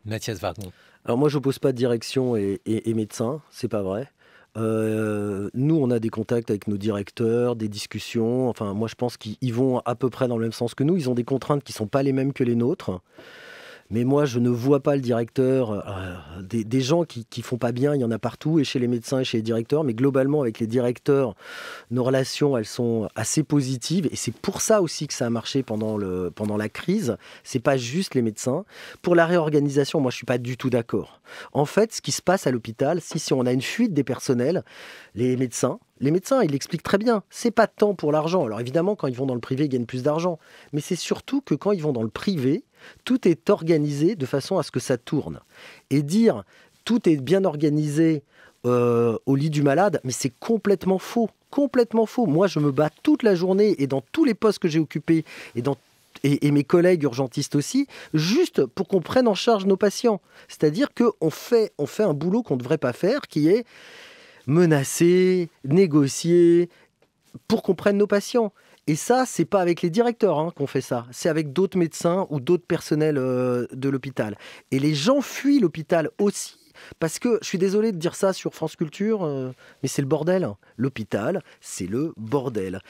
Mathias Wargon. Alors moi, je n'oppose pas direction et médecins, c'est pas vrai. Nous, on a des contacts avec nos directeurs, des discussions. Enfin, moi, je pense qu'ils vont à peu près dans le même sens que nous. Ils ont des contraintes qui ne sont pas les mêmes que les nôtres. Mais moi, je ne vois pas le directeur. Des gens qui font pas bien, il y en a partout, et chez les médecins et chez les directeurs. Mais globalement, avec les directeurs, nos relations, elles sont assez positives. Et c'est pour ça aussi que ça a marché pendant la crise. C'est pas juste les médecins. Pour la réorganisation, moi, je suis pas du tout d'accord. En fait, ce qui se passe à l'hôpital, si on a une fuite des personnels, les médecins, ils l'expliquent très bien. C'est pas tant pour l'argent. Alors évidemment, quand ils vont dans le privé, ils gagnent plus d'argent. Mais c'est surtout que quand ils vont dans le privé, tout est organisé de façon à ce que ça tourne. Et dire tout est bien organisé au lit du malade, mais c'est complètement faux. Complètement faux. Moi, je me bats toute la journée et dans tous les postes que j'ai occupés et mes collègues urgentistes aussi, juste pour qu'on prenne en charge nos patients. C'est-à-dire qu'on fait un boulot qu'on ne devrait pas faire, qui est menacer, négocier, pour qu'on prenne nos patients. Et ça, c'est pas avec les directeurs qu'on fait ça. C'est avec d'autres médecins ou d'autres personnels de l'hôpital. Et les gens fuient l'hôpital aussi. Parce que, je suis désolé de dire ça sur France Culture, mais c'est le bordel. L'hôpital, c'est le bordel.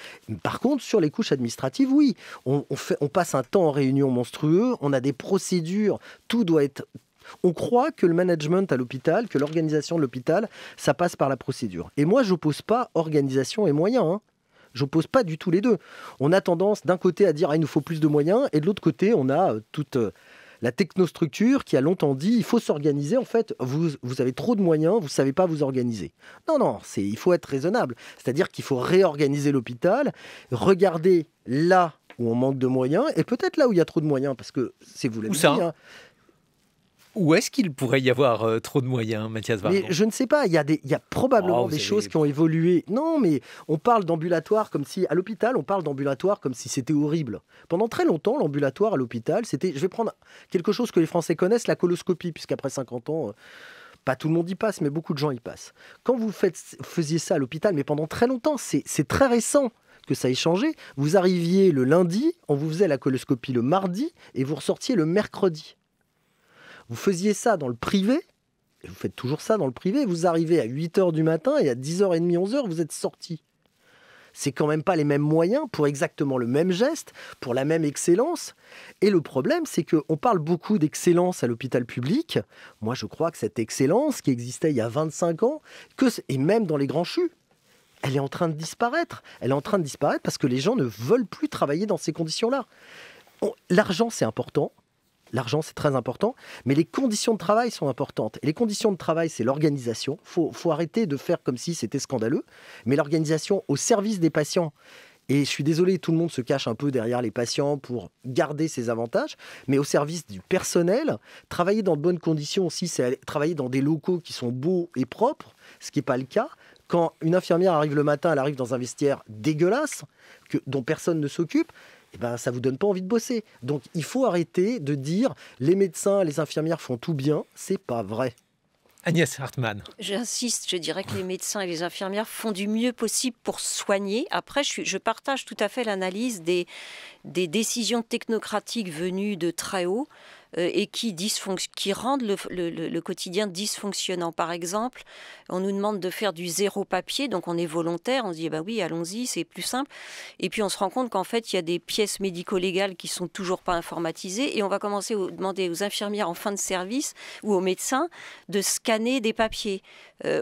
Par contre, sur les couches administratives, oui. On passe un temps en réunion monstrueux, on a des procédures, tout doit être... On croit que le management à l'hôpital, que l'organisation de l'hôpital, ça passe par la procédure. Et moi, je n'oppose pas organisation et moyens. Je n'oppose pas du tout les deux. On a tendance d'un côté à dire il nous faut plus de moyens, et de l'autre côté, on a toute la technostructure qui a longtemps dit il faut s'organiser. En fait, vous avez trop de moyens, vous ne savez pas vous organiser. Non, il faut être raisonnable. C'est-à-dire qu'il faut réorganiser l'hôpital, regarder là où on manque de moyens, et peut-être là où il y a trop de moyens, parce que c'est vous l'avez dit. Où est-ce qu'il pourrait y avoir trop de moyens, Mathias Wargon? Mais je ne sais pas, il y a probablement des choses qui ont évolué. Non, mais on parle d'ambulatoire comme si... À l'hôpital, on parle d'ambulatoire comme si c'était horrible. Pendant très longtemps, l'ambulatoire à l'hôpital, c'était... Je vais prendre quelque chose que les Français connaissent, la coloscopie, puisqu'après 50 ans... pas tout le monde y passe, mais beaucoup de gens y passent. Quand vous faisiez ça à l'hôpital, mais pendant très longtemps, c'est très récent que ça ait changé. Vous arriviez le lundi, on vous faisait la coloscopie le mardi, et vous ressortiez le mercredi. Vous faisiez ça dans le privé, et vous faites toujours ça dans le privé, vous arrivez à 8h du matin et à 10h30, 11h, vous êtes sorti. C'est quand même pas les mêmes moyens pour exactement le même geste, pour la même excellence. Et le problème, c'est qu'on parle beaucoup d'excellence à l'hôpital public. Moi, je crois que cette excellence qui existait il y a 25 ans, et même dans les grands CHU, elle est en train de disparaître. Elle est en train de disparaître parce que les gens ne veulent plus travailler dans ces conditions-là. L'argent, c'est important. L'argent, c'est très important, mais les conditions de travail sont importantes. Et les conditions de travail, c'est l'organisation. Faut arrêter de faire comme si c'était scandaleux, mais l'organisation au service des patients Et je suis désolé, tout le monde se cache un peu derrière les patients pour garder ces avantages, mais au service du personnel, travailler dans de bonnes conditions aussi, c'est travailler dans des locaux qui sont beaux et propres, ce qui n'est pas le cas. Quand une infirmière arrive le matin, elle arrive dans un vestiaire dégueulasse, dont personne ne s'occupe, eh ben, ça ne vous donne pas envie de bosser. Donc il faut arrêter de dire les médecins, les infirmières font tout bien, c'est pas vrai. Agnès Hartmann. J'insiste, je dirais que les médecins et les infirmières font du mieux possible pour soigner. Après, je partage tout à fait l'analyse des décisions technocratiques venues de très haut et qui rendent le quotidien dysfonctionnant. Par exemple, on nous demande de faire du zéro papier, donc on est volontaire, on se dit bah oui, allons-y, c'est plus simple. Et puis on se rend compte qu'en fait, il y a des pièces médico-légales qui sont toujours pas informatisées et on va commencer à demander aux infirmières en fin de service ou aux médecins de scanner des papiers.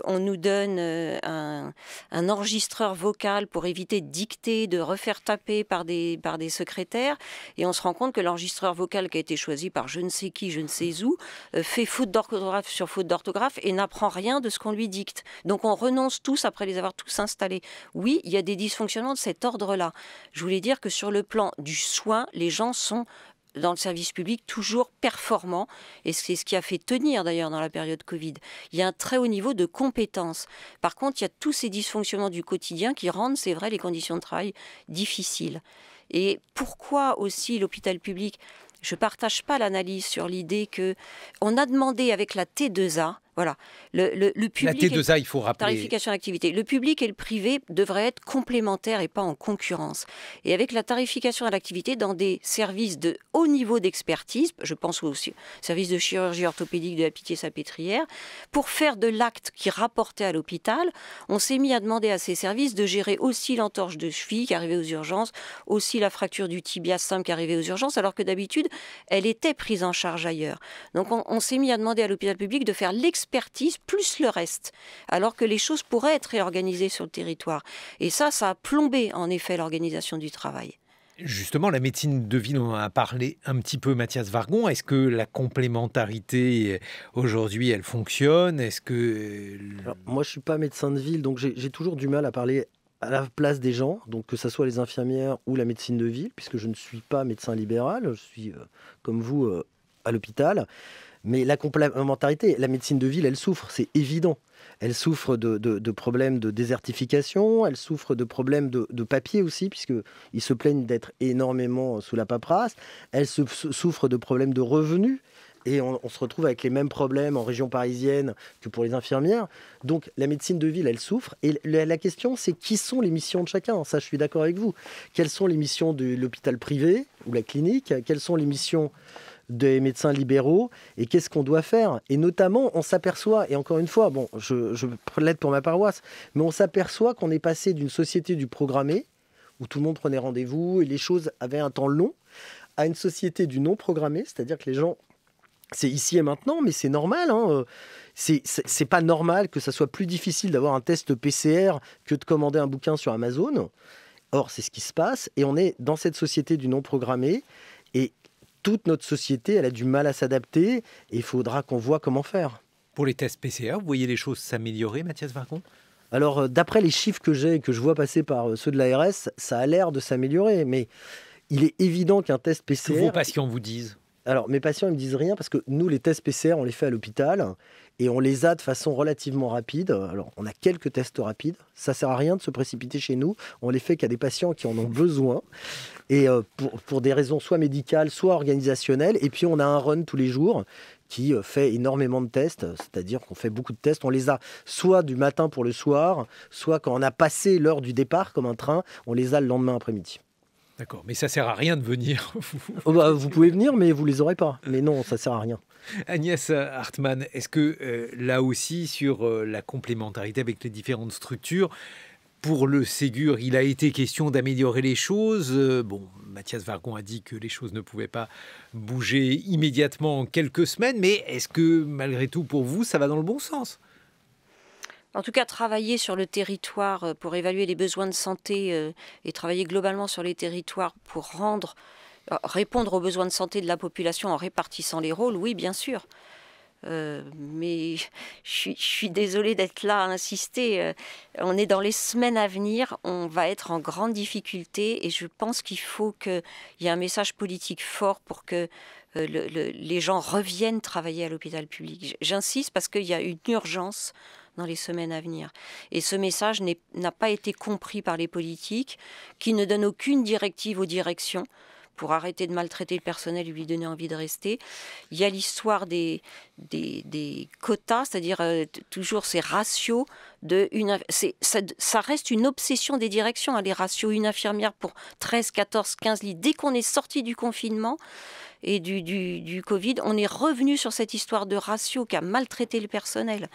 On nous donne un enregistreur vocal pour éviter de dicter, de refaire taper par des secrétaires et on se rend compte que l'enregistreur vocal qui a été choisi par je ne sais qui, je ne sais où, fait faute d'orthographe sur faute d'orthographe et n'apprend rien de ce qu'on lui dicte. Donc on renonce tous après les avoir tous installés. Oui, il y a des dysfonctionnements de cet ordre-là. Je voulais dire que sur le plan du soin, les gens sont dans le service public toujours performants et c'est ce qui a fait tenir d'ailleurs dans la période Covid. Il y a un très haut niveau de compétences. Par contre, il y a tous ces dysfonctionnements du quotidien qui rendent, c'est vrai, les conditions de travail difficiles. Et pourquoi aussi l'hôpital public ? Je ne partage pas l'analyse sur l'idée qu'on a demandé avec la T2A, voilà, le public. La T2A, il faut rappeler. Tarification d'activité. Le public et le privé devraient être complémentaires et pas en concurrence. Et avec la tarification à l'activité dans des services de haut niveau d'expertise, je pense au service de chirurgie orthopédique de la Pitié-Salpêtrière, pour faire de l'acte qui rapportait à l'hôpital, on s'est mis à demander à ces services de gérer aussi l'entorse de cheville qui arrivait aux urgences, aussi la fracture du tibia simple qui arrivait aux urgences, alors que d'habitude, elle était prise en charge ailleurs. Donc on s'est mis à demander à l'hôpital public de faire l'expertise plus le reste, alors que les choses pourraient être réorganisées sur le territoire. Et ça a plombé en effet l'organisation du travail. Justement, la médecine de ville, on en a parlé un petit peu, Mathias Vargon. Est-ce que la complémentarité, aujourd'hui, elle fonctionne ? Est-ce que... Alors, moi, je ne suis pas médecin de ville, donc j'ai toujours du mal à parler à la place des gens, donc que ce soit les infirmières ou la médecine de ville, puisque je ne suis pas médecin libéral, je suis, comme vous, à l'hôpital. Mais la complémentarité, la médecine de ville, elle souffre, c'est évident. Elle souffre de problèmes de désertification, elle souffre de problèmes de papier aussi, puisqu'ils se plaignent d'être énormément sous la paperasse. Elle souffre de problèmes de revenus. Et on se retrouve avec les mêmes problèmes en région parisienne que pour les infirmières. Donc la médecine de ville, elle souffre. Et la question, c'est qui sont les missions de chacun ? Ça, je suis d'accord avec vous. Quelles sont les missions de l'hôpital privé ou la clinique ? Quelles sont les missions des médecins libéraux et qu'est-ce qu'on doit faire ? Et notamment, on s'aperçoit, et encore une fois, bon, je plaide pour ma paroisse, mais on s'aperçoit qu'on est passé d'une société du programmé, où tout le monde prenait rendez-vous et les choses avaient un temps long, à une société du non programmé, c'est-à-dire que les gens, c'est ici et maintenant, mais c'est normal, hein. C'est pas normal que ça soit plus difficile d'avoir un test PCR que de commander un bouquin sur Amazon. Or, c'est ce qui se passe, et on est dans cette société du non programmé, et toute notre société, elle a du mal à s'adapter et il faudra qu'on voit comment faire. Pour les tests PCR, vous voyez les choses s'améliorer, Mathias Vargon ? Alors, d'après les chiffres que j'ai et que je vois passer par ceux de l'ARS, ça a l'air de s'améliorer, mais il est évident qu'un test PCR... Que vos patients vous disent ? Alors, mes patients, ils me disent rien parce que nous, les tests PCR, on les fait à l'hôpital et on les a de façon relativement rapide. Alors, on a quelques tests rapides. Ça sert à rien de se précipiter chez nous. On les fait qu'à des patients qui en ont besoin et pour des raisons soit médicales, soit organisationnelles. Et puis, on a un run tous les jours qui fait énormément de tests, c'est-à-dire qu'on fait beaucoup de tests. On les a soit du matin pour le soir, soit quand on a passé l'heure du départ comme un train, on les a le lendemain après-midi. D'accord, mais ça sert à rien de venir. Vous pouvez venir, mais vous les aurez pas. Mais non, ça sert à rien. Agnès Hartmann, est-ce que là aussi, sur la complémentarité avec les différentes structures, pour le Ségur, il a été question d'améliorer les choses. Bon, Mathias Vargon a dit que les choses ne pouvaient pas bouger immédiatement en quelques semaines, mais est-ce que malgré tout, pour vous, ça va dans le bon sens ? En tout cas, travailler sur le territoire pour évaluer les besoins de santé et travailler globalement sur les territoires pour répondre aux besoins de santé de la population en répartissant les rôles, oui, bien sûr. Mais je suis désolée d'être là à insister. On est dans les semaines à venir, on va être en grande difficulté et je pense qu'il faut qu'il y ait un message politique fort pour que les gens reviennent travailler à l'hôpital public. J'insiste parce qu'il y a une urgence dans les semaines à venir. Et ce message n'a pas été compris par les politiques qui ne donnent aucune directive aux directions pour arrêter de maltraiter le personnel et lui donner envie de rester. Il y a l'histoire des quotas, c'est-à-dire toujours ces ratios. Ça reste une obsession des directions, les ratios une infirmière pour 13, 14, 15 lits. Dès qu'on est sorti du confinement et du Covid, on est revenu sur cette histoire de ratio qui a maltraité le personnel.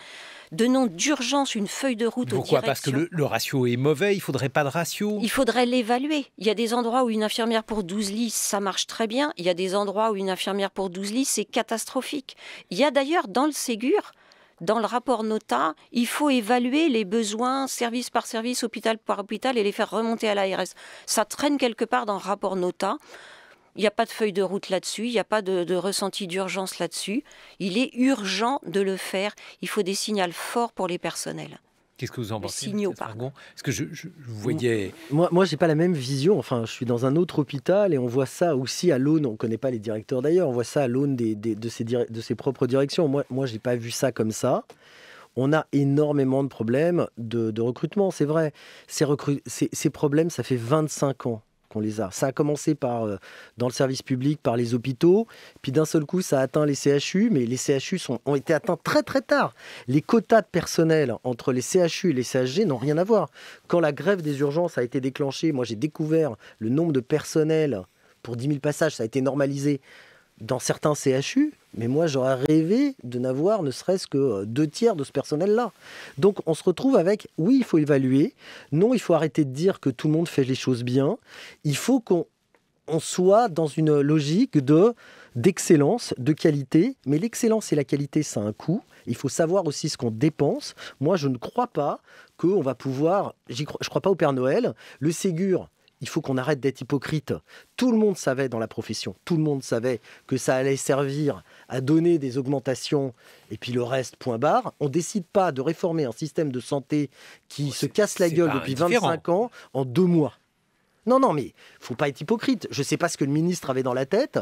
Donnons d'urgence une feuille de route aux directions. Pourquoi ? Parce que le ratio est mauvais, il ne faudrait pas de ratio ? Il faudrait l'évaluer. Il y a des endroits où une infirmière pour 12 lits, ça marche très bien. Il y a des endroits où une infirmière pour 12 lits, c'est catastrophique. Il y a d'ailleurs dans le Ségur, dans le rapport Nota, il faut évaluer les besoins service par service, hôpital par hôpital et les faire remonter à l'ARS. Ça traîne quelque part dans le rapport Nota. Il n'y a pas de feuille de route là-dessus, il n'y a pas de ressenti d'urgence là-dessus. Il est urgent de le faire. Il faut des signaux forts pour les personnels. Qu'est-ce que vous en pensez, signaux, Vargon ? Parce que je voyais... Moi, je n'ai pas la même vision. Enfin, je suis dans un autre hôpital et on voit ça aussi à l'aune, on ne connaît pas les directeurs d'ailleurs, on voit ça à l'aune de ses propres directions. Moi je n'ai pas vu ça comme ça. On a énormément de problèmes de recrutement, c'est vrai. Ces problèmes, ça fait 25 ans qu'on les a. Ça a commencé dans le service public, par les hôpitaux, puis d'un seul coup, ça a atteint les CHU, mais les CHU ont été atteints très très tard. Les quotas de personnel entre les CHU et les CHG n'ont rien à voir. Quand la grève des urgences a été déclenchée, moi j'ai découvert le nombre de personnel pour 10 000 passages, ça a été normalisé dans certains CHU, mais moi j'aurais rêvé de n'avoir ne serait-ce que 2/3 de ce personnel-là. Donc on se retrouve avec, oui, il faut évaluer, non, il faut arrêter de dire que tout le monde fait les choses bien, il faut qu'on soit dans une logique d'excellence, de qualité, mais l'excellence et la qualité, ça a un coût, il faut savoir aussi ce qu'on dépense. Moi je ne crois pas qu'on va pouvoir, je ne crois pas au Père Noël, le Ségur. Il faut qu'on arrête d'être hypocrite. Tout le monde savait dans la profession, tout le monde savait que ça allait servir à donner des augmentations et puis le reste, point barre. On ne décide pas de réformer un système de santé qui se casse la gueule depuis 25 ans en 2 mois. Non, mais il ne faut pas être hypocrite. Je ne sais pas ce que le ministre avait dans la tête.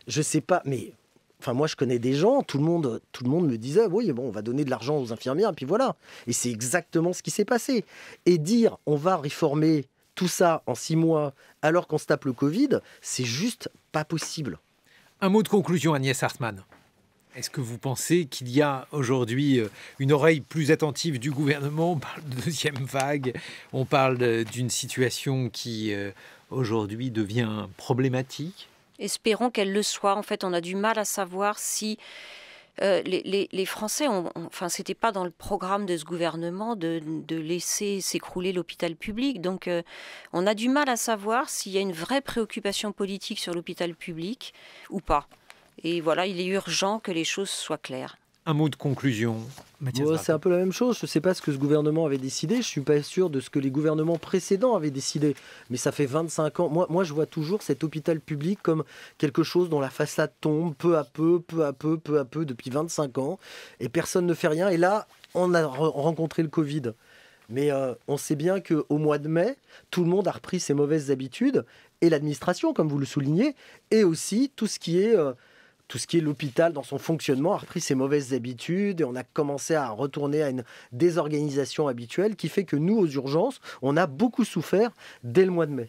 Je ne sais pas, mais... Enfin, moi, je connais des gens, tout le monde me disait « Oui, bon, on va donner de l'argent aux infirmières, et puis voilà. » Et c'est exactement ce qui s'est passé. Et dire « On va réformer... » tout ça en 6 mois, alors qu'on se tape le Covid, c'est juste pas possible. Un mot de conclusion, Agnès Hartmann. Est-ce que vous pensez qu'il y a aujourd'hui une oreille plus attentive du gouvernement ? On parle de deuxième vague, on parle d'une situation qui aujourd'hui devient problématique. Espérons qu'elle le soit. En fait, on a du mal à savoir si... les Français, enfin, c'était pas dans le programme de ce gouvernement de laisser s'écrouler l'hôpital public. Donc, on a du mal à savoir s'il y a une vraie préoccupation politique sur l'hôpital public ou pas. Et voilà, il est urgent que les choses soient claires. Un mot de conclusion, Mathias Vargon. C'est un peu la même chose. Je ne sais pas ce que ce gouvernement avait décidé. Je ne suis pas sûr de ce que les gouvernements précédents avaient décidé. Mais ça fait 25 ans. Moi, je vois toujours cet hôpital public comme quelque chose dont la façade tombe peu à peu, depuis 25 ans. Et personne ne fait rien. Et là, on a rencontré le Covid. Mais on sait bien qu'au mois de mai, tout le monde a repris ses mauvaises habitudes. Et l'administration, comme vous le soulignez, et aussi tout ce qui est l'hôpital dans son fonctionnement a repris ses mauvaises habitudes et on a commencé à retourner à une désorganisation habituelle qui fait que nous, aux urgences, on a beaucoup souffert dès le mois de mai.